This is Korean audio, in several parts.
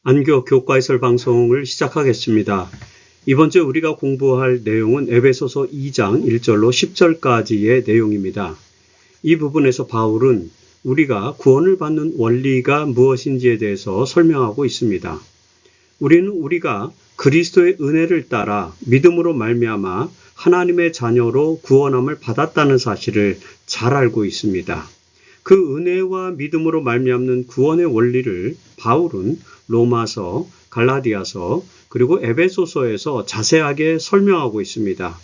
안교 교과해설 방송을 시작하겠습니다. 이번 주 우리가 공부할 내용은 에베소서 2장 1절로 10절까지의 내용입니다. 이 부분에서 바울은 우리가 구원을 받는 원리가 무엇인지에 대해서 설명하고 있습니다. 우리가 그리스도의 은혜를 따라 믿음으로 말미암아 하나님의 자녀로 구원함을 받았다는 사실을 잘 알고 있습니다. 그 은혜와 믿음으로 말미암는 구원의 원리를 바울은 로마서, 갈라디아서, 그리고 에베소서에서 자세하게 설명하고 있습니다.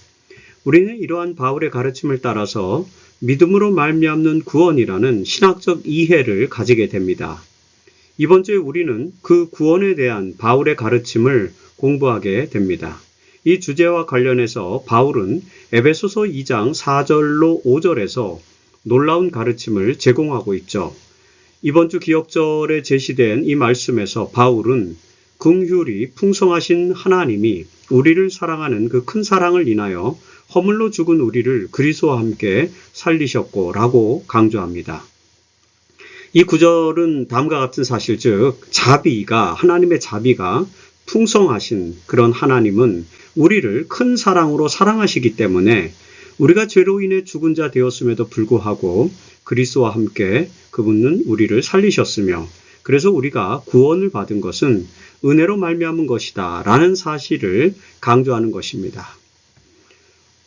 우리는 이러한 바울의 가르침을 따라서 믿음으로 말미암는 구원이라는 신학적 이해를 가지게 됩니다. 이번 주에 우리는 그 구원에 대한 바울의 가르침을 공부하게 됩니다. 이 주제와 관련해서 바울은 에베소서 2장 4절로 5절에서 놀라운 가르침을 제공하고 있죠. 이번 주 기억절에 제시된 이 말씀에서 바울은 긍휼이 풍성하신 하나님이 우리를 사랑하는 그 큰 사랑을 인하여 허물로 죽은 우리를 그리스도와 함께 살리셨고 라고 강조합니다. 이 구절은 다음과 같은 사실, 즉 하나님의 자비가 풍성하신 그런 하나님은 우리를 큰 사랑으로 사랑하시기 때문에 우리가 죄로 인해 죽은 자 되었음에도 불구하고 그리스도와 함께 그분은 우리를 살리셨으며, 그래서 우리가 구원을 받은 것은 은혜로 말미암은 것이다 라는 사실을 강조하는 것입니다.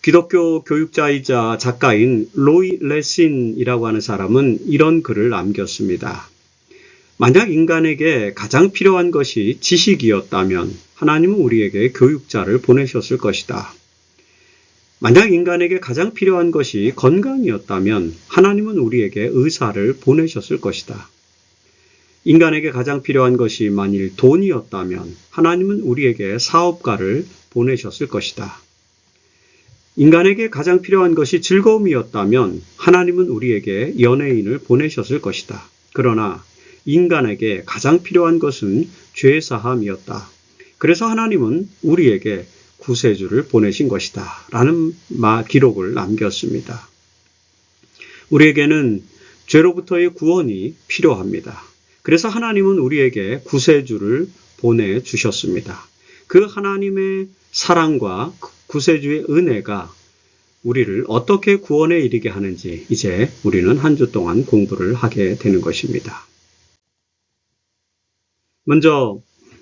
기독교 교육자이자 작가인 로이 레신이라고 하는 사람은 이런 글을 남겼습니다. 만약 인간에게 가장 필요한 것이 지식이었다면 하나님은 우리에게 교육자를 보내셨을 것이다. 만약 인간에게 가장 필요한 것이 건강이었다면 하나님은 우리에게 의사를 보내셨을 것이다. 인간에게 가장 필요한 것이 만일 돈이었다면 하나님은 우리에게 사업가를 보내셨을 것이다. 인간에게 가장 필요한 것이 즐거움이었다면 하나님은 우리에게 연예인을 보내셨을 것이다. 그러나 인간에게 가장 필요한 것은 죄사함이었다. 그래서 하나님은 우리에게 구세주를 보내신 것이다 라는 기록을 남겼습니다. 우리에게는 죄로부터의 구원이 필요합니다. 그래서 하나님은 우리에게 구세주를 보내주셨습니다. 그 하나님의 사랑과 구세주의 은혜가 우리를 어떻게 구원에 이르게 하는지 이제 우리는 한 주 동안 공부를 하게 되는 것입니다. 먼저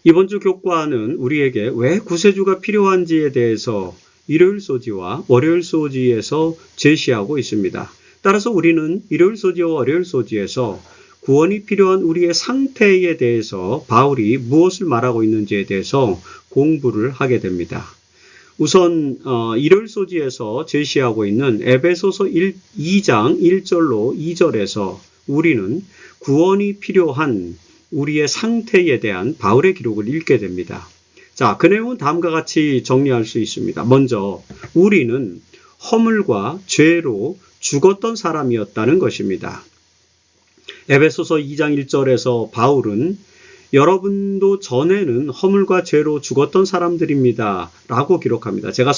이번 주 교과는 우리에게 왜 구세주가 필요한지에 대해서 일요일 소지와 월요일 소지에서 제시하고 있습니다. 따라서 우리는 일요일 소지와 월요일 소지에서 구원이 필요한 우리의 상태에 대해서 바울이 무엇을 말하고 있는지에 대해서 공부를 하게 됩니다. 우선 일요일 소지에서 제시하고 있는 에베소서 2장 1절로 2절에서 우리는 구원이 필요한 우리의 상태에 대한 바울의 기록을 읽게 됩니다. 자, 그 내용은 다음과 같이 정리할 수 있습니다. 먼저 우리는 허물과 죄로 죽었던 사람이었다는 것입니다. 에베소서 2장 1절에서 바울은 여러분도 전에는 허물과 죄로 죽었던 사람들입니다 라고 기록합니다. 제가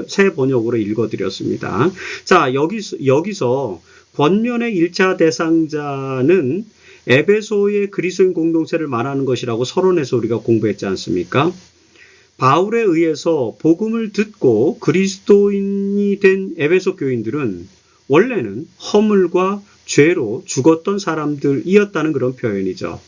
새 번역으로 읽어드렸습니다. 자, 여기서 권면의 1차 대상자는 에베소의 그리스도인 공동체를 말하는 것이라고 서론에서 우리가 공부했지 않습니까? 바울에 의해서 복음을 듣고 그리스도인이 된 에베소 교인들은 원래는 허물과 죄로 죽었던 사람들이었다는 그런 표현이죠.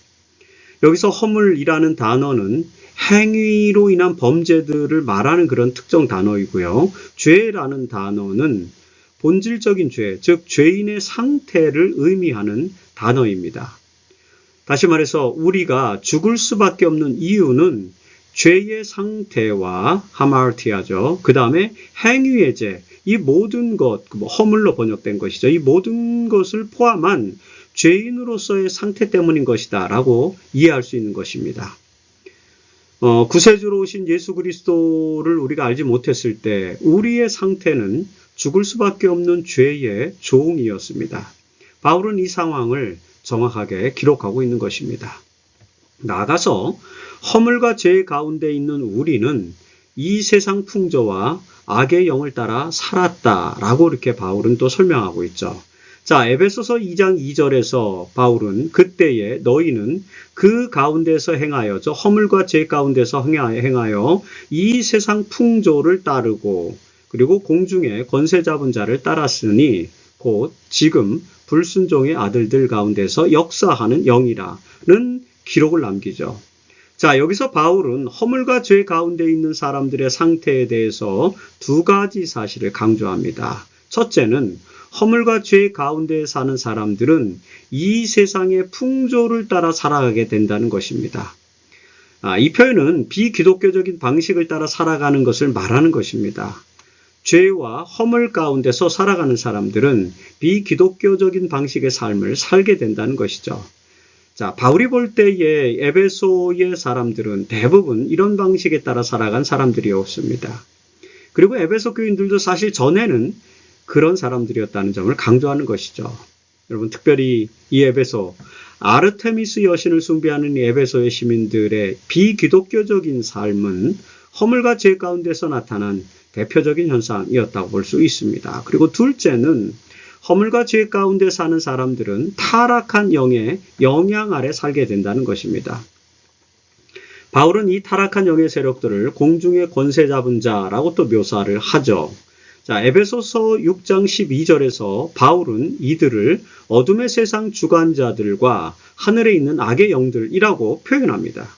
여기서 허물이라는 단어는 행위로 인한 범죄들을 말하는 그런 특정 단어이고요. 죄라는 단어는 본질적인 죄, 즉 죄인의 상태를 의미하는 단어입니다. 다시 말해서 우리가 죽을 수밖에 없는 이유는 죄의 상태와 하마르티아죠. 그 다음에 행위의 죄, 이 모든 것, 허물로 번역된 것이죠. 이 모든 것을 포함한 죄인으로서의 상태 때문인 것이다 라고 이해할 수 있는 것입니다. 구세주로 오신 예수 그리스도를 우리가 알지 못했을 때 우리의 상태는 죽을 수밖에 없는 죄의 종이었습니다. 바울은 이 상황을 정확하게 기록하고 있는 것입니다. 나아가서 허물과 죄 가운데 있는 우리는 이 세상 풍조와 악의 영을 따라 살았다라고 이렇게 바울은 또 설명하고 있죠. 자, 에베소서 2장 2절에서 바울은 그때에 너희는 그 가운데서 행하여, 저 허물과 죄 가운데서 행하여 이 세상 풍조를 따르고 그리고 공중에 권세 잡은 자를 따랐으니 곧 지금 불순종의 아들들 가운데서 역사하는 영이라는 기록을 남기죠. 자, 여기서 바울은 허물과 죄 가운데 있는 사람들의 상태에 대해서 두 가지 사실을 강조합니다. 첫째는 허물과 죄 가운데 사는 사람들은 이 세상의 풍조를 따라 살아가게 된다는 것입니다. 이 표현은 비기독교적인 방식을 따라 살아가는 것을 말하는 것입니다. 죄와 허물 가운데서 살아가는 사람들은 비기독교적인 방식의 삶을 살게 된다는 것이죠. 자, 바울이 볼 때의 에베소의 사람들은 대부분 이런 방식에 따라 살아간 사람들이었습니다. 그리고 에베소 교인들도 사실 전에는 그런 사람들이었다는 점을 강조하는 것이죠. 여러분, 특별히 이 에베소, 아르테미스 여신을 숭배하는 이 에베소의 시민들의 비기독교적인 삶은 허물과 죄 가운데서 나타난 대표적인 현상이었다고 볼 수 있습니다. 그리고 둘째는 허물과 죄 가운데 사는 사람들은 타락한 영의 영향 아래 살게 된다는 것입니다. 바울은 이 타락한 영의 세력들을 공중의 권세 잡은 자라고 또 묘사를 하죠. 자, 에베소서 6장 12절에서 바울은 이들을 어둠의 세상 주관자들과 하늘에 있는 악의 영들이라고 표현합니다.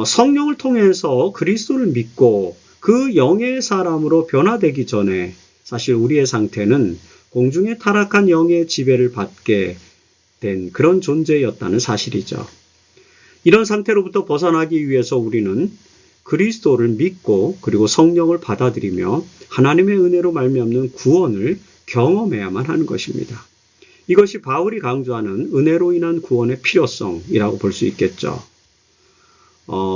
성령을 통해서 그리스도를 믿고 그 영의 사람으로 변화되기 전에 사실 우리의 상태는 공중의 타락한 영의 지배를 받게 된 그런 존재였다는 사실이죠. 이런 상태로부터 벗어나기 위해서 우리는 그리스도를 믿고 그리고 성령을 받아들이며 하나님의 은혜로 말미암는 구원을 경험해야만 하는 것입니다. 이것이 바울이 강조하는 은혜로 인한 구원의 필요성이라고 볼 수 있겠죠.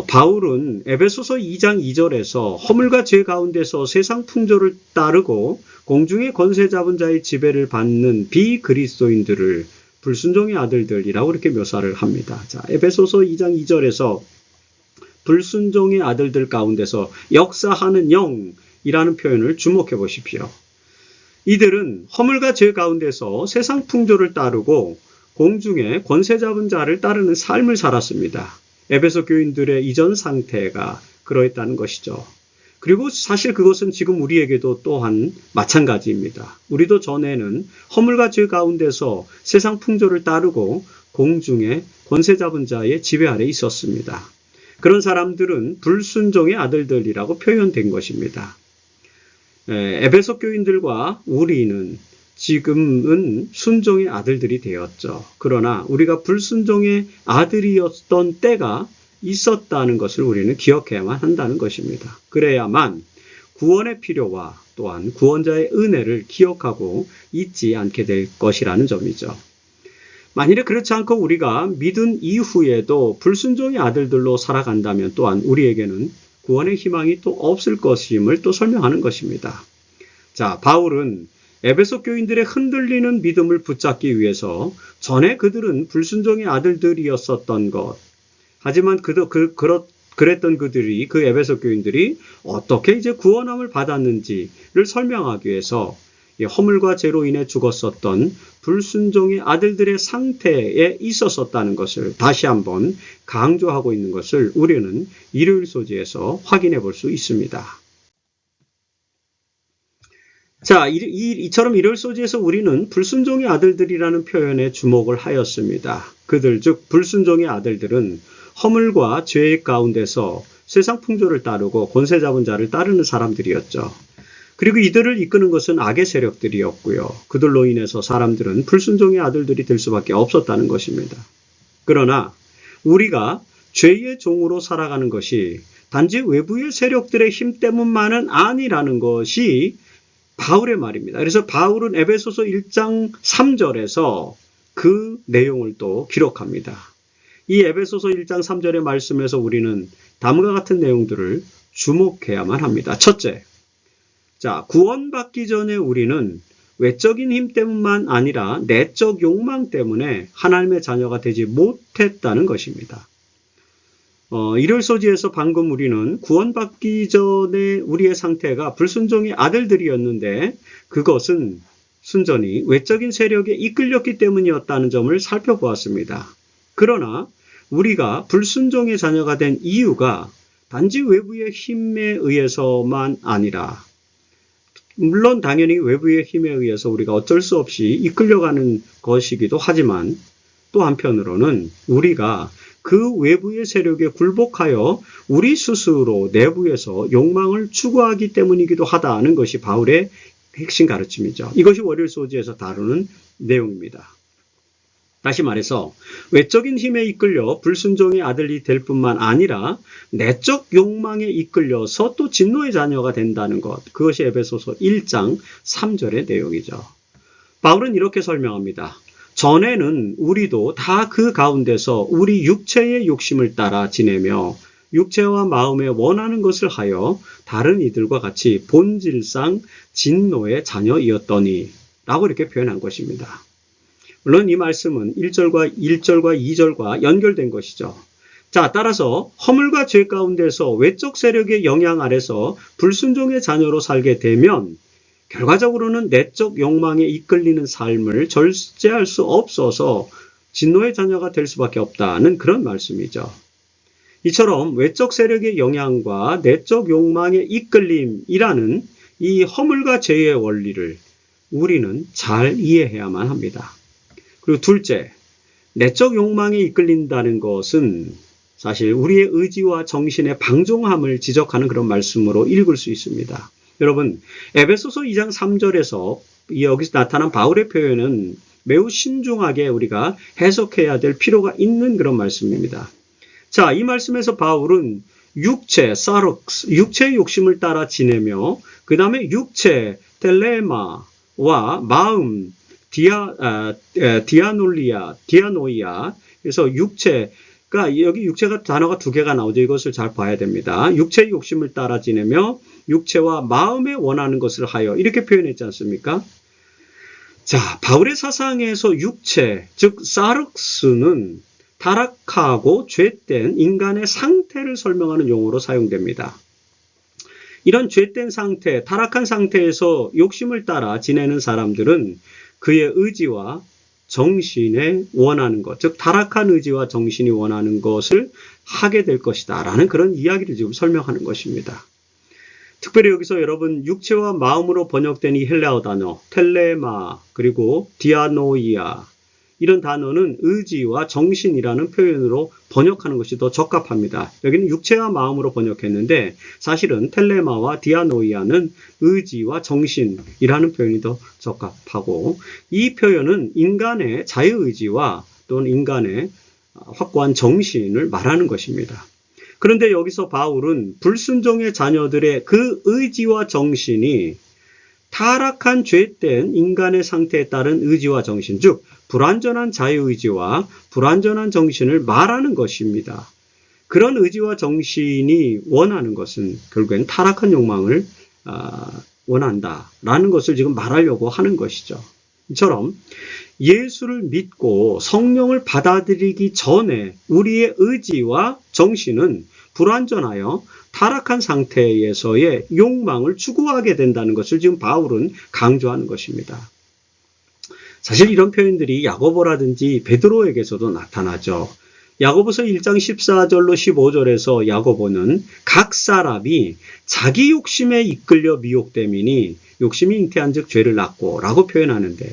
바울은 에베소서 2장 2절에서 허물과 죄 가운데서 세상 풍조를 따르고 공중의 권세 잡은 자의 지배를 받는 비그리스도인들을 불순종의 아들들이라고 이렇게 묘사를 합니다. 자, 에베소서 2장 2절에서 불순종의 아들들 가운데서 역사하는 영이라는 표현을 주목해 보십시오. 이들은 허물과 죄 가운데서 세상 풍조를 따르고 공중의 권세 잡은 자를 따르는 삶을 살았습니다. 에베소 교인들의 이전 상태가 그러했다는 것이죠. 그리고 사실 그것은 지금 우리에게도 또한 마찬가지입니다. 우리도 전에는 허물과 죄 가운데서 세상 풍조를 따르고 공중의 권세 잡은 자의 지배 아래 있었습니다. 그런 사람들은 불순종의 아들들이라고 표현된 것입니다. 에베소 교인들과 우리는 지금은 순종의 아들들이 되었죠. 그러나 우리가 불순종의 아들이었던 때가 있었다는 것을 우리는 기억해야만 한다는 것입니다. 그래야만 구원의 필요와 또한 구원자의 은혜를 기억하고 잊지 않게 될 것이라는 점이죠. 만일에 그렇지 않고 우리가 믿은 이후에도 불순종의 아들들로 살아간다면 또한 우리에게는 구원의 희망이 또 없을 것임을 또 설명하는 것입니다. 자, 바울은 에베소 교인들의 흔들리는 믿음을 붙잡기 위해서 전에 그들은 불순종의 아들들이었었던 것, 하지만 그랬던 그들이, 그 에베소 교인들이 어떻게 이제 구원함을 받았는지를 설명하기 위해서 허물과 죄로 인해 죽었었던 불순종의 아들들의 상태에 있었었다는 것을 다시 한번 강조하고 있는 것을 우리는 일요일 소지에서 확인해 볼 수 있습니다. 자, 이처럼 일요일 소지에서 우리는 불순종의 아들들이라는 표현에 주목을 하였습니다. 그들 즉 불순종의 아들들은 허물과 죄 가운데서 세상 풍조를 따르고 권세 잡은 자를 따르는 사람들이었죠. 그리고 이들을 이끄는 것은 악의 세력들이었고요. 그들로 인해서 사람들은 불순종의 아들들이 될 수밖에 없었다는 것입니다. 그러나 우리가 죄의 종으로 살아가는 것이 단지 외부의 세력들의 힘 때문만은 아니라는 것이 바울의 말입니다. 그래서 바울은 에베소서 1장 3절에서 그 내용을 또 기록합니다. 이 에베소서 1장 3절의 말씀에서 우리는 다음과 같은 내용들을 주목해야만 합니다. 첫째, 자, 구원받기 전에 우리는 외적인 힘 때문만 아니라 내적 욕망 때문에 하나님의 자녀가 되지 못했다는 것입니다. 일요일 소지에서 방금 우리는 구원받기 전에 우리의 상태가 불순종의 아들들이었는데 그것은 순전히 외적인 세력에 이끌렸기 때문이었다는 점을 살펴보았습니다. 그러나 우리가 불순종의 자녀가 된 이유가 단지 외부의 힘에 의해서만 아니라, 물론 당연히 외부의 힘에 의해서 우리가 어쩔 수 없이 이끌려가는 것이기도 하지만, 또 한편으로는 우리가 그 외부의 세력에 굴복하여 우리 스스로 내부에서 욕망을 추구하기 때문이기도 하다는 것이 바울의 핵심 가르침이죠. 이것이 월요일 소지에서 다루는 내용입니다. 다시 말해서 외적인 힘에 이끌려 불순종의 아들이 될 뿐만 아니라 내적 욕망에 이끌려서 또 진노의 자녀가 된다는 것, 그것이 에베소서 1장 3절의 내용이죠. 바울은 이렇게 설명합니다. 전에는 우리도 다 그 가운데서 우리 육체의 욕심을 따라 지내며 육체와 마음에 원하는 것을 하여 다른 이들과 같이 본질상 진노의 자녀이었더니 라고 이렇게 표현한 것입니다. 물론 이 말씀은 1절과 2절과 연결된 것이죠. 자, 따라서 허물과 죄 가운데서 외적 세력의 영향 아래서 불순종의 자녀로 살게 되면 결과적으로는 내적 욕망에 이끌리는 삶을 절제할 수 없어서 진노의 자녀가 될 수밖에 없다는 그런 말씀이죠. 이처럼 외적 세력의 영향과 내적 욕망의 이끌림이라는 이 허물과 죄의 원리를 우리는 잘 이해해야만 합니다. 그리고 둘째, 내적 욕망에 이끌린다는 것은 사실 우리의 의지와 정신의 방종함을 지적하는 그런 말씀으로 읽을 수 있습니다. 여러분, 에베소서 2장 3절에서 여기서 나타난 바울의 표현은 매우 신중하게 우리가 해석해야 될 필요가 있는 그런 말씀입니다. 자, 이 말씀에서 바울은 육체, 사룩스, 육체의 욕심을 따라 지내며 그 다음에 육체, 텔레마와 마음, 디아노이아. 그래서 육체가, 여기 육체가 단어가 두 개가 나오죠. 이것을 잘 봐야 됩니다. 육체의 욕심을 따라 지내며 육체와 마음에 원하는 것을 하여, 이렇게 표현했지 않습니까? 자, 바울의 사상에서 육체, 즉 사룩스는 타락하고 죄된 인간의 상태를 설명하는 용어로 사용됩니다. 이런 죄된 상태, 타락한 상태에서 욕심을 따라 지내는 사람들은 그의 의지와 정신에 원하는 것, 즉 타락한 의지와 정신이 원하는 것을 하게 될 것이다 라는 그런 이야기를 지금 설명하는 것입니다. 특별히 여기서 여러분 육체와 마음으로 번역된 이 헬라어 단어 텔레마 그리고 디아노이아, 이런 단어는 의지와 정신이라는 표현으로 번역하는 것이 더 적합합니다. 여기는 육체와 마음으로 번역했는데 사실은 텔레마와 디아노이아는 의지와 정신이라는 표현이 더 적합하고, 이 표현은 인간의 자유의지와 또는 인간의 확고한 정신을 말하는 것입니다. 그런데 여기서 바울은 불순종의 자녀들의 그 의지와 정신이 타락한 죄된 인간의 상태에 따른 의지와 정신, 즉 불완전한 자유의지와 불완전한 정신을 말하는 것입니다. 그런 의지와 정신이 원하는 것은 결국엔 타락한 욕망을 원한다라는 것을 지금 말하려고 하는 것이죠. 이처럼 예수를 믿고 성령을 받아들이기 전에 우리의 의지와 정신은 불완전하여 타락한 상태에서의 욕망을 추구하게 된다는 것을 지금 바울은 강조하는 것입니다. 사실 이런 표현들이 야고보라든지 베드로에게서도 나타나죠. 야고보서 1장 14절로 15절에서 야고보는 각 사람이 자기 욕심에 이끌려 미혹됨이니 욕심이 잉태한 즉 죄를 낳고 라고 표현하는데,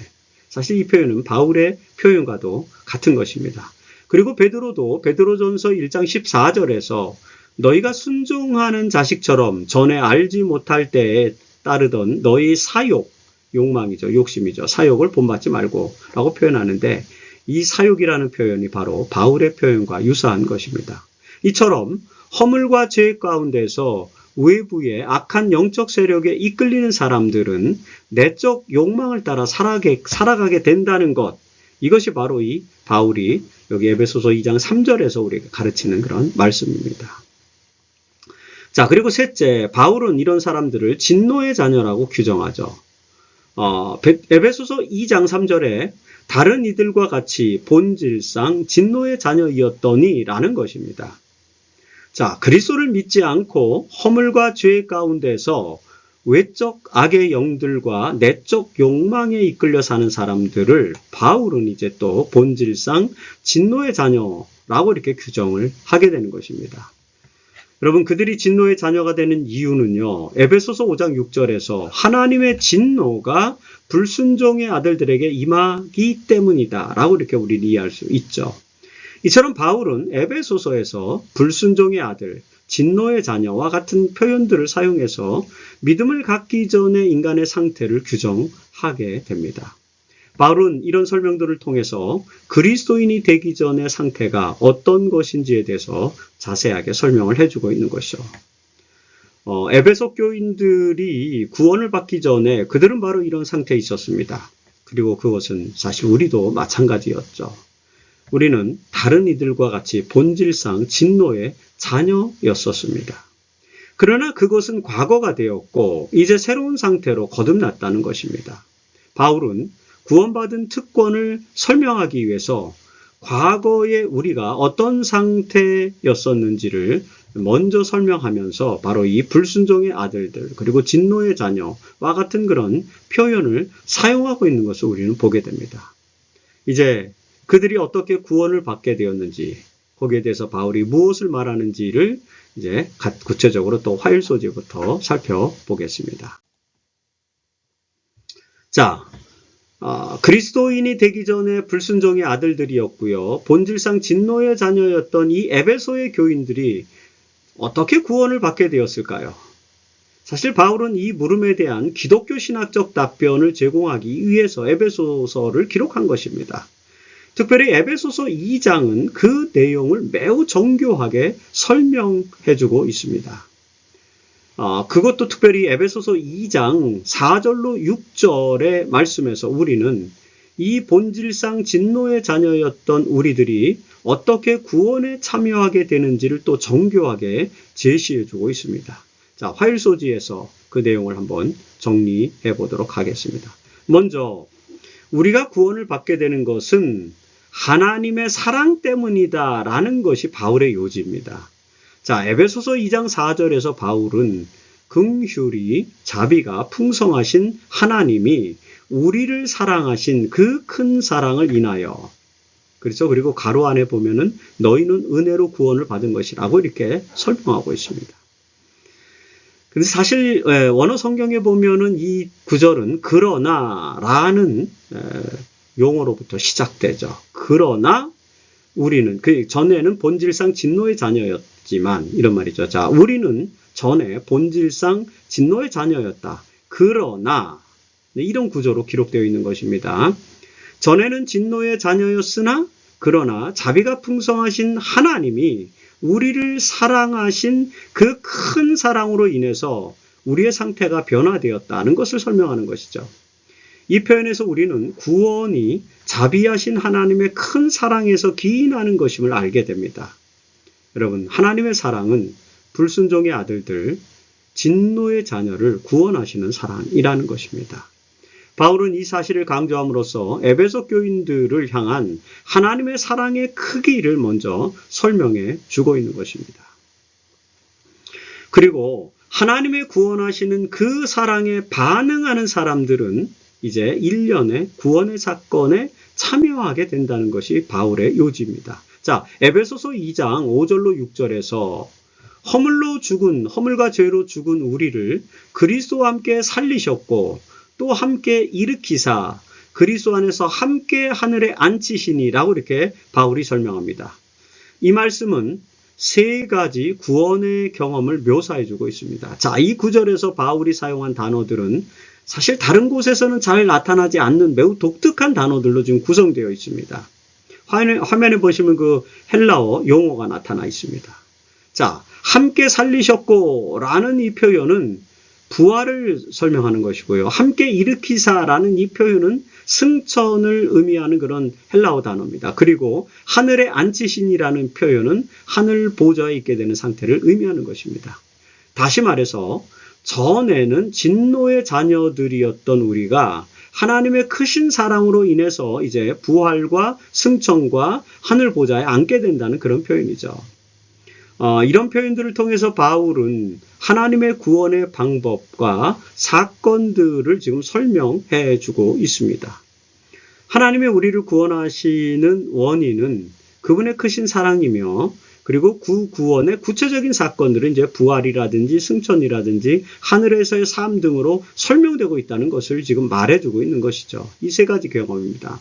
사실 이 표현은 바울의 표현과도 같은 것입니다. 그리고 베드로도 베드로전서 1장 14절에서 너희가 순종하는 자식처럼 전에 알지 못할 때에 따르던 너희 사욕, 욕망이죠. 욕심이죠. 사욕을 본받지 말고 라고 표현하는데, 이 사욕이라는 표현이 바로 바울의 표현과 유사한 것입니다. 이처럼 허물과 죄 가운데서 외부의 악한 영적 세력에 이끌리는 사람들은 내적 욕망을 따라 살아가게 된다는 것, 이것이 바로 이 바울이 여기 에베소서 2장 3절에서 우리가 가르치는 그런 말씀입니다. 자, 그리고 셋째, 바울은 이런 사람들을 진노의 자녀라고 규정하죠. 에베소서 2장 3절에 다른 이들과 같이 본질상 진노의 자녀이었더니 라는 것입니다. 자, 그리스도를 믿지 않고 허물과 죄 가운데서 외적 악의 영들과 내적 욕망에 이끌려 사는 사람들을 바울은 이제 또 본질상 진노의 자녀라고 이렇게 규정을 하게 되는 것입니다. 여러분, 그들이 진노의 자녀가 되는 이유는요, 에베소서 5장 6절에서 하나님의 진노가 불순종의 아들들에게 임하기 때문이다 라고 이렇게 우리는 이해할 수 있죠. 이처럼 바울은 에베소서에서 불순종의 아들, 진노의 자녀와 같은 표현들을 사용해서 믿음을 갖기 전에 인간의 상태를 규정하게 됩니다. 바울은 이런 설명들을 통해서 그리스도인이 되기 전의 상태가 어떤 것인지에 대해서 자세하게 설명을 해주고 있는 것이죠. 에베소 교인들이 구원을 받기 전에 그들은 바로 이런 상태에 있었습니다. 그리고 그것은 사실 우리도 마찬가지였죠. 우리는 다른 이들과 같이 본질상 진노의 자녀였었습니다. 그러나 그것은 과거가 되었고 이제 새로운 상태로 거듭났다는 것입니다. 바울은 구원받은 특권을 설명하기 위해서 과거에 우리가 어떤 상태였었는지를 먼저 설명하면서 바로 이 불순종의 아들들 그리고 진노의 자녀와 같은 그런 표현을 사용하고 있는 것을 우리는 보게 됩니다. 이제 그들이 어떻게 구원을 받게 되었는지 거기에 대해서 바울이 무엇을 말하는지를 이제 구체적으로 또 화일 소지부터 살펴보겠습니다. 자, 그리스도인이 되기 전에 불순종의 아들들이었고요. 본질상 진노의 자녀였던 이 에베소의 교인들이 어떻게 구원을 받게 되었을까요? 사실 바울은 이 물음에 대한 기독교 신학적 답변을 제공하기 위해서 에베소서를 기록한 것입니다. 특별히 에베소서 2장은 그 내용을 매우 정교하게 설명해주고 있습니다. 그것도 특별히 에베소서 2장 4절로 6절의 말씀에서 우리는 이 본질상 진노의 자녀였던 우리들이 어떻게 구원에 참여하게 되는지를 또 정교하게 제시해주고 있습니다. 자, 화일 소지에서 그 내용을 한번 정리해 보도록 하겠습니다. 먼저 우리가 구원을 받게 되는 것은 하나님의 사랑 때문이다라는 것이 바울의 요지입니다. 자, 에베소서 2장 4절에서 바울은 긍휼이 자비가 풍성하신 하나님이 우리를 사랑하신 그 큰 사랑을 인하여 그렇죠. 그리고 가로 안에 보면은 너희는 은혜로 구원을 받은 것이라고 이렇게 설명하고 있습니다. 근데 사실 원어 성경에 보면은 이 구절은 그러나라는 용어로부터 시작되죠. 그러나 우리는 그 전에는 본질상 진노의 자녀였지만 이런 말이죠. 자, 우리는 전에 본질상 진노의 자녀였다. 그러나 이런 구조로 기록되어 있는 것입니다. 전에는 진노의 자녀였으나 그러나 자비가 풍성하신 하나님이 우리를 사랑하신 그 큰 사랑으로 인해서 우리의 상태가 변화되었다는 것을 설명하는 것이죠. 이 표현에서 우리는 구원이 자비하신 하나님의 큰 사랑에서 기인하는 것임을 알게 됩니다. 여러분, 하나님의 사랑은 불순종의 아들들, 진노의 자녀를 구원하시는 사랑이라는 것입니다. 바울은 이 사실을 강조함으로써 에베소 교인들을 향한 하나님의 사랑의 크기를 먼저 설명해 주고 있는 것입니다. 그리고 하나님의 구원하시는 그 사랑에 반응하는 사람들은 이제 일련의 구원의 사건에 참여하게 된다는 것이 바울의 요지입니다. 자, 에베소서 2장 5절로 6절에서 허물과 죄로 죽은 우리를 그리스도와 함께 살리셨고 또 함께 일으키사 그리스도 안에서 함께 하늘에 앉히시니라고 이렇게 바울이 설명합니다. 이 말씀은 세 가지 구원의 경험을 묘사해주고 있습니다. 자, 이 구절에서 바울이 사용한 단어들은 사실 다른 곳에서는 잘 나타나지 않는 매우 독특한 단어들로 지금 구성되어 있습니다. 화면에 보시면 그 헬라어 용어가 나타나 있습니다. 자, 함께 살리셨고 라는 이 표현은 부활을 설명하는 것이고요. 함께 일으키사라는 이 표현은 승천을 의미하는 그런 헬라어 단어입니다. 그리고 하늘에 앉히신이라는 표현은 하늘 보좌에 있게 되는 상태를 의미하는 것입니다. 다시 말해서 전에는 진노의 자녀들이었던 우리가 하나님의 크신 사랑으로 인해서 이제 부활과 승천과 하늘 보좌에 앉게 된다는 그런 표현이죠. 이런 표현들을 통해서 바울은 하나님의 구원의 방법과 사건들을 지금 설명해 주고 있습니다. 하나님의 우리를 구원하시는 원인은 그분의 크신 사랑이며, 그리고 그 구원의 구체적인 사건들은 이제 부활이라든지 승천이라든지 하늘에서의 삶 등으로 설명되고 있다는 것을 지금 말해주고 있는 것이죠. 이 세 가지 경험입니다.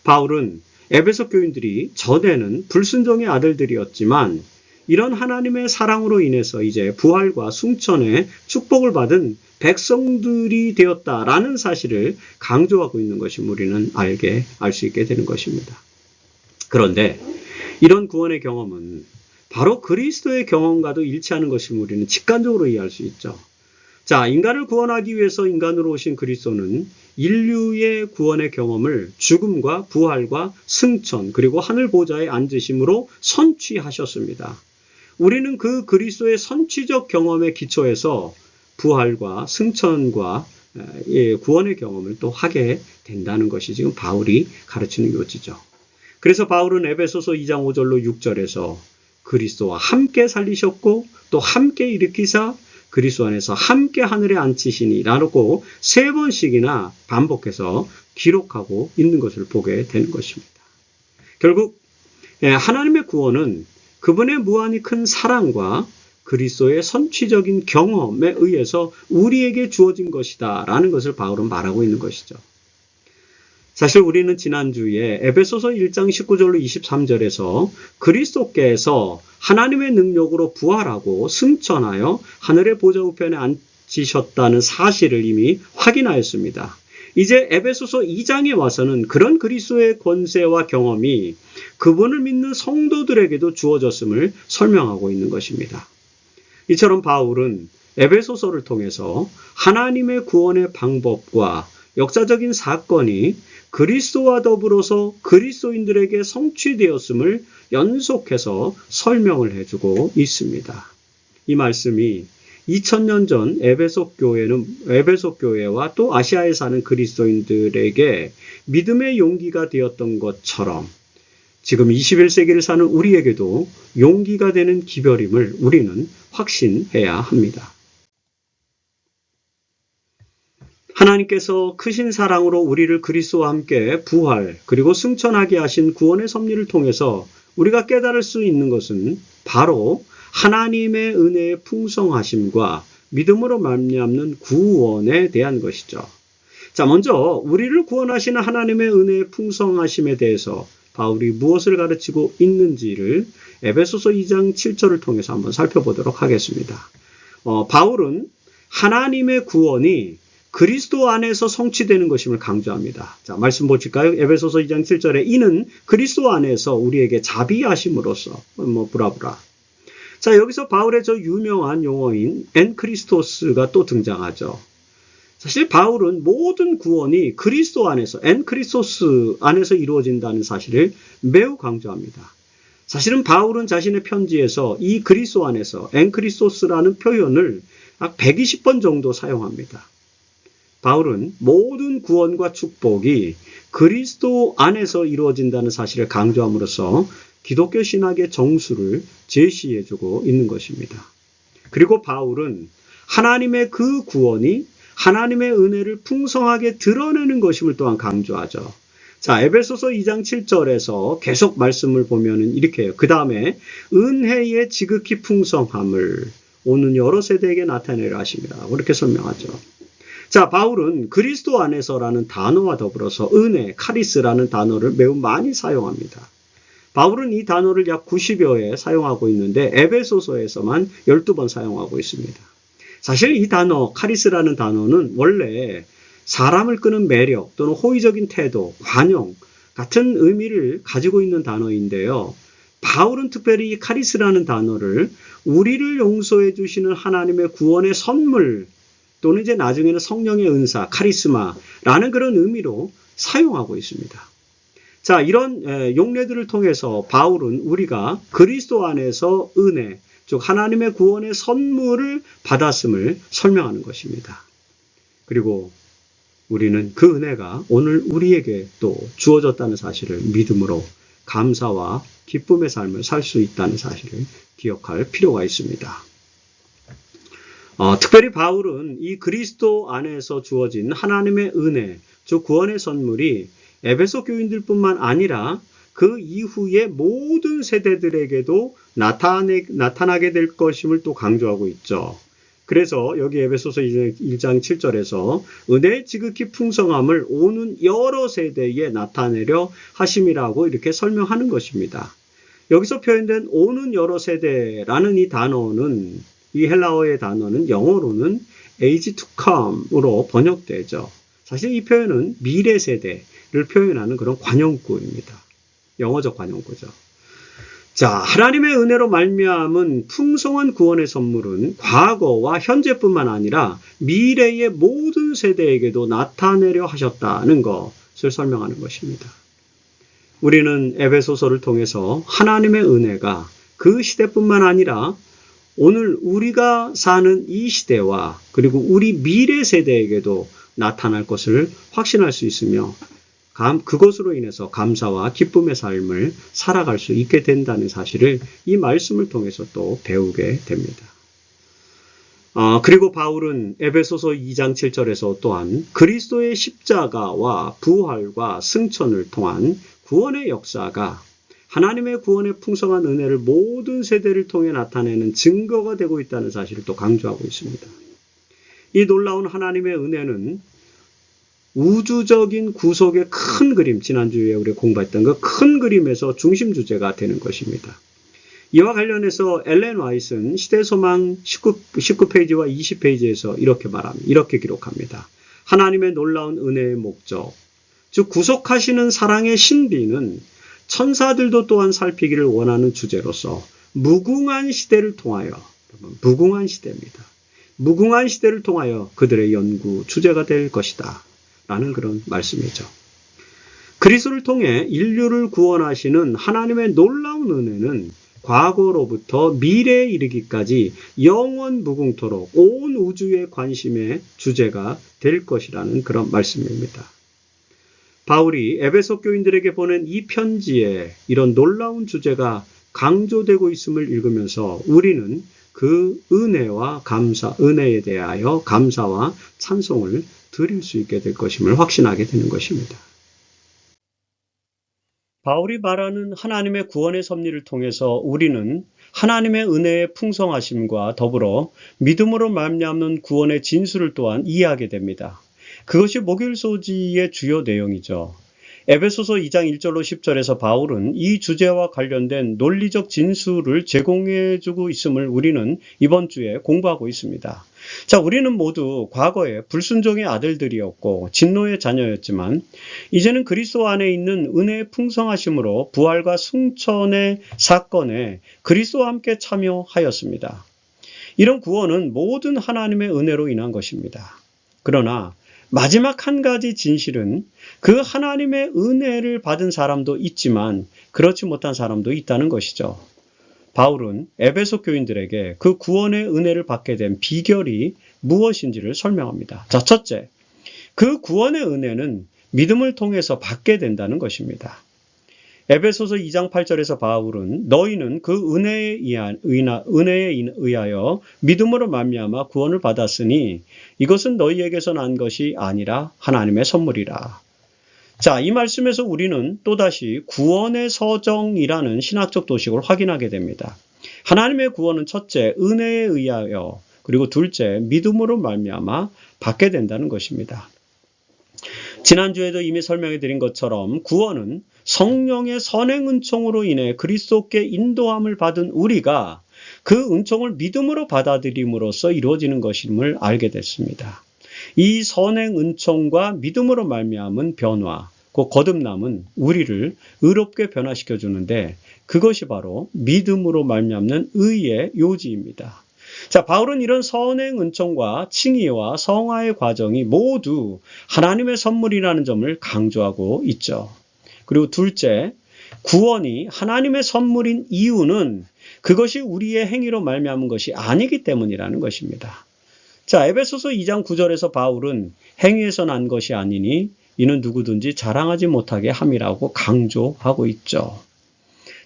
바울은 에베소 교인들이 전에는 불순종의 아들들이었지만 이런 하나님의 사랑으로 인해서 이제 부활과 승천의 축복을 받은 백성들이 되었다라는 사실을 강조하고 있는 것이 우리는 알 수 있게 되는 것입니다. 그런데 이런 구원의 경험은 바로 그리스도의 경험과도 일치하는 것을 우리는 직관적으로 이해할 수 있죠. 자, 인간을 구원하기 위해서 인간으로 오신 그리스도는 인류의 구원의 경험을 죽음과 부활과 승천 그리고 하늘 보좌에 앉으심으로 선취하셨습니다. 우리는 그 그리스도의 선취적 경험에 기초해서 부활과 승천과 구원의 경험을 또 하게 된다는 것이 지금 바울이 가르치는 요지죠. 그래서 바울은 에베소서 2장 5절로 6절에서 그리스도와 함께 살리셨고 또 함께 일으키사 그리스도 안에서 함께 하늘에 앉히시니 라고 3번씩이나 반복해서 기록하고 있는 것을 보게 되는 것입니다. 결국 하나님의 구원은 그분의 무한히 큰 사랑과 그리스도의 선취적인 경험에 의해서 우리에게 주어진 것이다 라는 것을 바울은 말하고 있는 것이죠. 사실 우리는 지난주에 에베소서 1장 19절로 23절에서 그리스도께서 하나님의 능력으로 부활하고 승천하여 하늘의 보좌 우편에 앉으셨다는 사실을 이미 확인하였습니다. 이제 에베소서 2장에 와서는 그런 그리스도의 권세와 경험이 그분을 믿는 성도들에게도 주어졌음을 설명하고 있는 것입니다. 이처럼 바울은 에베소서를 통해서 하나님의 구원의 방법과 역사적인 사건이 그리스도와 더불어서 그리스도인들에게 성취되었음을 연속해서 설명을 해주고 있습니다. 이 말씀이 2000년 전 에베소 교회와 또 아시아에 사는 그리스도인들에게 믿음의 용기가 되었던 것처럼 지금 21세기를 사는 우리에게도 용기가 되는 기별임을 우리는 확신해야 합니다. 하나님께서 크신 사랑으로 우리를 그리스도와 함께 부활 그리고 승천하게 하신 구원의 섭리를 통해서 우리가 깨달을 수 있는 것은 바로 하나님의 은혜의 풍성하심과 믿음으로 말미암는 구원에 대한 것이죠. 자, 먼저 우리를 구원하시는 하나님의 은혜의 풍성하심에 대해서 바울이 무엇을 가르치고 있는지를 에베소서 2장 7절을 통해서 한번 살펴보도록 하겠습니다. 바울은 하나님의 구원이 그리스도 안에서 성취되는 것임을 강조합니다. 자, 말씀 보실까요? 에베소서 2장 7절에 이는 그리스도 안에서 우리에게 자비하심으로써 브라브라. 자, 여기서 바울의 저 유명한 용어인 엔크리스토스가 또 등장하죠. 사실 바울은 모든 구원이 그리스도 안에서 엔크리스토스 안에서 이루어진다는 사실을 매우 강조합니다. 사실은 바울은 자신의 편지에서 이 그리스도 안에서 엔크리스토스라는 표현을 약 120번 정도 사용합니다. 바울은 모든 구원과 축복이 그리스도 안에서 이루어진다는 사실을 강조함으로써 기독교 신학의 정수를 제시해주고 있는 것입니다. 그리고 바울은 하나님의 그 구원이 하나님의 은혜를 풍성하게 드러내는 것임을 또한 강조하죠. 자, 에베소서 2장 7절에서 계속 말씀을 보면은 이렇게 해요. 그 다음에 은혜의 지극히 풍성함을 오는 여러 세대에게 나타내려 하십니다. 그렇게 설명하죠. 자, 바울은 그리스도 안에서라는 단어와 더불어서 은혜, 카리스라는 단어를 매우 많이 사용합니다. 바울은 이 단어를 약 90여 회 사용하고 있는데 에베소서에서만 12번 사용하고 있습니다. 사실 이 단어, 카리스라는 단어는 원래 사람을 끄는 매력 또는 호의적인 태도, 관용 같은 의미를 가지고 있는 단어인데요. 바울은 특별히 이 카리스라는 단어를 우리를 용서해 주시는 하나님의 구원의 선물 또는 이제 나중에는 성령의 은사, 카리스마라는 그런 의미로 사용하고 있습니다. 자, 이런 용례들을 통해서 바울은 우리가 그리스도 안에서 은혜, 즉 하나님의 구원의 선물을 받았음을 설명하는 것입니다. 그리고 우리는 그 은혜가 오늘 우리에게 또 주어졌다는 사실을 믿음으로 감사와 기쁨의 삶을 살 수 있다는 사실을 기억할 필요가 있습니다. 특별히 바울은 이 그리스도 안에서 주어진 하나님의 은혜, 즉 구원의 선물이 에베소 교인들뿐만 아니라 그 이후의 모든 세대들에게도 나타나게 될 것임을 또 강조하고 있죠. 그래서 여기 에베소서 1장 7절에서 은혜의 지극히 풍성함을 오는 여러 세대에 나타내려 하심이라고 이렇게 설명하는 것입니다. 여기서 표현된 오는 여러 세대라는 이 단어는, 이 헬라어의 단어는 영어로는 age to come으로 번역되죠. 사실 이 표현은 미래 세대를 표현하는 그런 관용구입니다. 영어적 관용구죠. 자, 하나님의 은혜로 말미암은 풍성한 구원의 선물은 과거와 현재뿐만 아니라 미래의 모든 세대에게도 나타내려 하셨다는 것을 설명하는 것입니다. 우리는 에베소서를 통해서 하나님의 은혜가 그 시대뿐만 아니라 오늘 우리가 사는 이 시대와 그리고 우리 미래 세대에게도 나타날 것을 확신할 수 있으며 그것으로 인해서 감사와 기쁨의 삶을 살아갈 수 있게 된다는 사실을 이 말씀을 통해서 또 배우게 됩니다. 그리고 바울은 에베소서 2장 7절에서 또한 그리스도의 십자가와 부활과 승천을 통한 구원의 역사가 하나님의 구원의 풍성한 은혜를 모든 세대를 통해 나타내는 증거가 되고 있다는 사실을 또 강조하고 있습니다. 이 놀라운 하나님의 은혜는 우주적인 구속의 큰 그림, 지난주에 우리가 공부했던 그 큰 그림에서 중심 주제가 되는 것입니다. 이와 관련해서 엘렌 와이트는 시대소망 19페이지와 20페이지에서 이렇게 기록합니다. 하나님의 놀라운 은혜의 목적, 즉 구속하시는 사랑의 신비는 천사들도 또한 살피기를 원하는 주제로서 무궁한 시대를 통하여, 무궁한 시대입니다. 무궁한 시대를 통하여 그들의 연구 주제가 될 것이다 라는 그런 말씀이죠. 그리스도를 통해 인류를 구원하시는 하나님의 놀라운 은혜는 과거로부터 미래에 이르기까지 영원 무궁토록 온 우주의 관심의 주제가 될 것이라는 그런 말씀입니다. 바울이 에베소 교인들에게 보낸 이 편지에 이런 놀라운 주제가 강조되고 있음을 읽으면서 우리는 그 은혜에 대하여 감사와 찬송을 드릴 수 있게 될 것임을 확신하게 되는 것입니다. 바울이 말하는 하나님의 구원의 섭리를 통해서 우리는 하나님의 은혜의 풍성하심과 더불어 믿음으로 말미암는 구원의 진수를 또한 이해하게 됩니다. 그것이 목요일 소지의 주요 내용이죠. 에베소서 2장 1절로 10절에서 바울은 이 주제와 관련된 논리적 진수를 제공해주고 있음을 우리는 이번 주에 공부하고 있습니다. 자, 우리는 모두 과거에 불순종의 아들들이었고 진노의 자녀였지만 이제는 그리스도 안에 있는 은혜의 풍성하심으로 부활과 승천의 사건에 그리스도와 함께 참여하였습니다. 이런 구원은 모든 하나님의 은혜로 인한 것입니다. 그러나 마지막 한 가지 진실은 그 하나님의 은혜를 받은 사람도 있지만 그렇지 못한 사람도 있다는 것이죠. 바울은 에베소 교인들에게 그 구원의 은혜를 받게 된 비결이 무엇인지를 설명합니다. 자, 첫째, 그 구원의 은혜는 믿음을 통해서 받게 된다는 것입니다. 에베소서 2장 8절에서 바울은 너희는 그 은혜에 의하여 믿음으로 말미암아 구원을 받았으니 이것은 너희에게서 난 것이 아니라 하나님의 선물이라. 자, 이 말씀에서 우리는 또다시 구원의 서정이라는 신학적 도식을 확인하게 됩니다. 하나님의 구원은 첫째, 은혜에 의하여, 그리고 둘째, 믿음으로 말미암아 받게 된다는 것입니다. 지난주에도 이미 설명해 드린 것처럼 구원은 성령의 선행 은총으로 인해 그리스도께 인도함을 받은 우리가 그 은총을 믿음으로 받아들임으로써 이루어지는 것임을 알게 됐습니다. 이 선행 은총과 믿음으로 말미암은 변화, 그 거듭남은 우리를 의롭게 변화시켜 주는데 그것이 바로 믿음으로 말미암는 의의 요지입니다. 자, 바울은 이런 선행 은총과 칭의와 성화의 과정이 모두 하나님의 선물이라는 점을 강조하고 있죠. 그리고 둘째, 구원이 하나님의 선물인 이유는 그것이 우리의 행위로 말미암은 것이 아니기 때문이라는 것입니다. 자, 에베소서 2장 9절에서 바울은 행위에서 난 것이 아니니 이는 누구든지 자랑하지 못하게 함이라고 강조하고 있죠.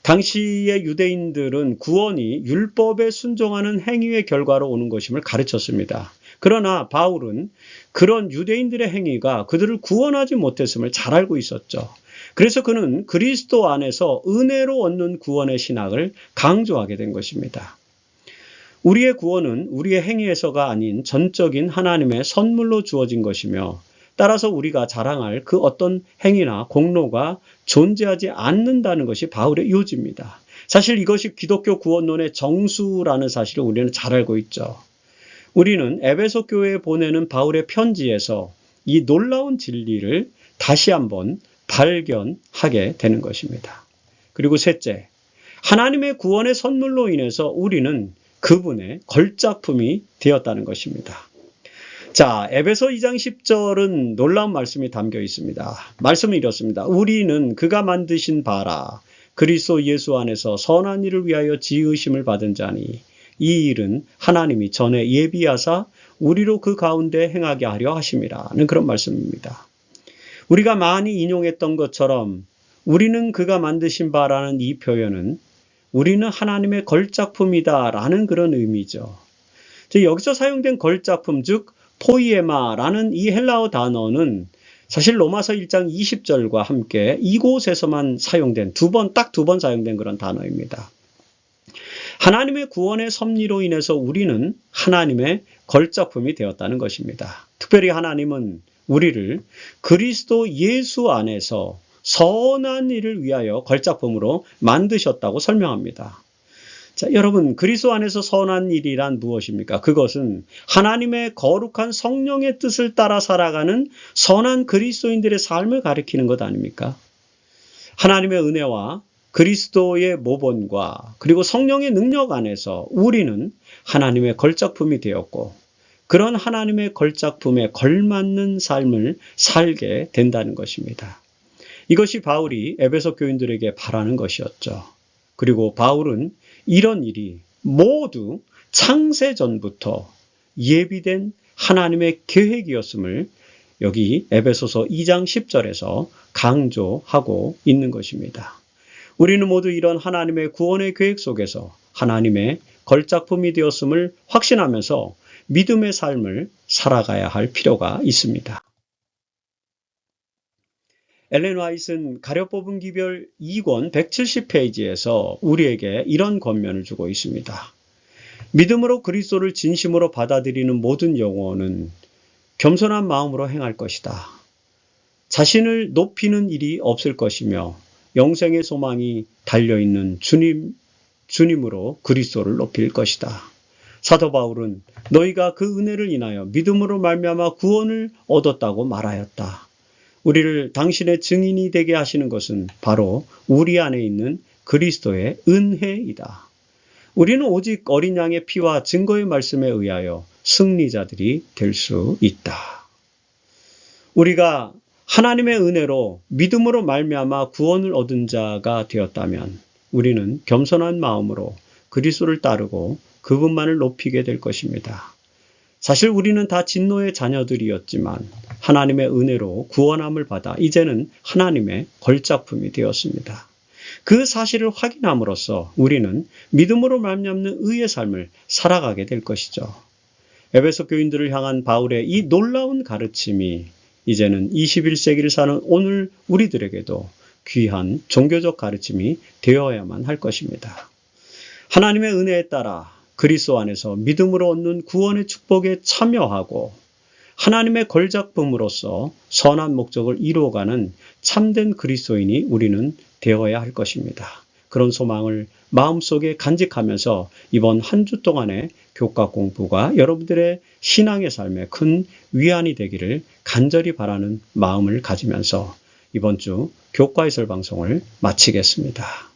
당시의 유대인들은 구원이 율법에 순종하는 행위의 결과로 오는 것임을 가르쳤습니다. 그러나 바울은 그런 유대인들의 행위가 그들을 구원하지 못했음을 잘 알고 있었죠. 그래서 그는 그리스도 안에서 은혜로 얻는 구원의 신학을 강조하게 된 것입니다. 우리의 구원은 우리의 행위에서가 아닌 전적인 하나님의 선물로 주어진 것이며 따라서 우리가 자랑할 그 어떤 행위나 공로가 존재하지 않는다는 것이 바울의 요지입니다. 사실 이것이 기독교 구원론의 정수라는 사실을 우리는 잘 알고 있죠. 우리는 에베소 교회에 보내는 바울의 편지에서 이 놀라운 진리를 다시 한번 발견하게 되는 것입니다. 그리고 셋째, 하나님의 구원의 선물로 인해서 우리는 그분의 걸작품이 되었다는 것입니다. 자, 에베소 2장 10절은 놀라운 말씀이 담겨 있습니다. 말씀은 이렇습니다. 우리는 그가 만드신 바라 그리스도 예수 안에서 선한 일을 위하여 지으심을 받은 자니 이 일은 하나님이 전에 예비하사 우리로 그 가운데 행하게 하려 하심이라는 그런 말씀입니다. 우리가 많이 인용했던 것처럼 우리는 그가 만드신 바라는 이 표현은 우리는 하나님의 걸작품이다라는 그런 의미죠. 여기서 사용된 걸작품, 즉 포이에마라는 이 헬라어 단어는 사실 로마서 1장 20절과 함께 이곳에서만 사용된 딱 두 번 사용된 그런 단어입니다. 하나님의 구원의 섭리로 인해서 우리는 하나님의 걸작품이 되었다는 것입니다. 특별히 하나님은 우리를 그리스도 예수 안에서 선한 일을 위하여 걸작품으로 만드셨다고 설명합니다. 자, 여러분, 그리스도 안에서 선한 일이란 무엇입니까? 그것은 하나님의 거룩한 성령의 뜻을 따라 살아가는 선한 그리스도인들의 삶을 가리키는 것 아닙니까? 하나님의 은혜와 그리스도의 모본과 그리고 성령의 능력 안에서 우리는 하나님의 걸작품이 되었고 그런 하나님의 걸작품에 걸맞는 삶을 살게 된다는 것입니다. 이것이 바울이 에베소 교인들에게 바라는 것이었죠. 그리고 바울은 이런 일이 모두 창세 전부터 예비된 하나님의 계획이었음을 여기 에베소서 2장 10절에서 강조하고 있는 것입니다. 우리는 모두 이런 하나님의 구원의 계획 속에서 하나님의 걸작품이 되었음을 확신하면서 믿음의 삶을 살아가야 할 필요가 있습니다. 엘렌 화이트는 가려 뽑은 기별 2권 170페이지에서 우리에게 이런 권면을 주고 있습니다. 믿음으로 그리스도를 진심으로 받아들이는 모든 영혼은 겸손한 마음으로 행할 것이다. 자신을 높이는 일이 없을 것이며 영생의 소망이 달려있는 주님으로 그리스도를 높일 것이다. 사도 바울은 너희가 그 은혜를 인하여 믿음으로 말미암아 구원을 얻었다고 말하였다. 우리를 당신의 증인이 되게 하시는 것은 바로 우리 안에 있는 그리스도의 은혜이다. 우리는 오직 어린 양의 피와 증거의 말씀에 의하여 승리자들이 될 수 있다. 우리가 하나님의 은혜로 믿음으로 말미암아 구원을 얻은 자가 되었다면 우리는 겸손한 마음으로 그리스도를 따르고 그분만을 높이게 될 것입니다. 사실 우리는 다 진노의 자녀들이었지만 하나님의 은혜로 구원함을 받아 이제는 하나님의 걸작품이 되었습니다. 그 사실을 확인함으로써 우리는 믿음으로 말미암는 의의 삶을 살아가게 될 것이죠. 에베소 교인들을 향한 바울의 이 놀라운 가르침이 이제는 21세기를 사는 오늘 우리들에게도 귀한 종교적 가르침이 되어야만 할 것입니다. 하나님의 은혜에 따라 그리스도 안에서 믿음으로 얻는 구원의 축복에 참여하고 하나님의 걸작품으로서 선한 목적을 이루어가는 참된 그리스도인이 우리는 되어야 할 것입니다. 그런 소망을 마음속에 간직하면서 이번 한 주 동안의 교과 공부가 여러분들의 신앙의 삶에 큰 위안이 되기를 간절히 바라는 마음을 가지면서 이번 주 교과 해설 방송을 마치겠습니다.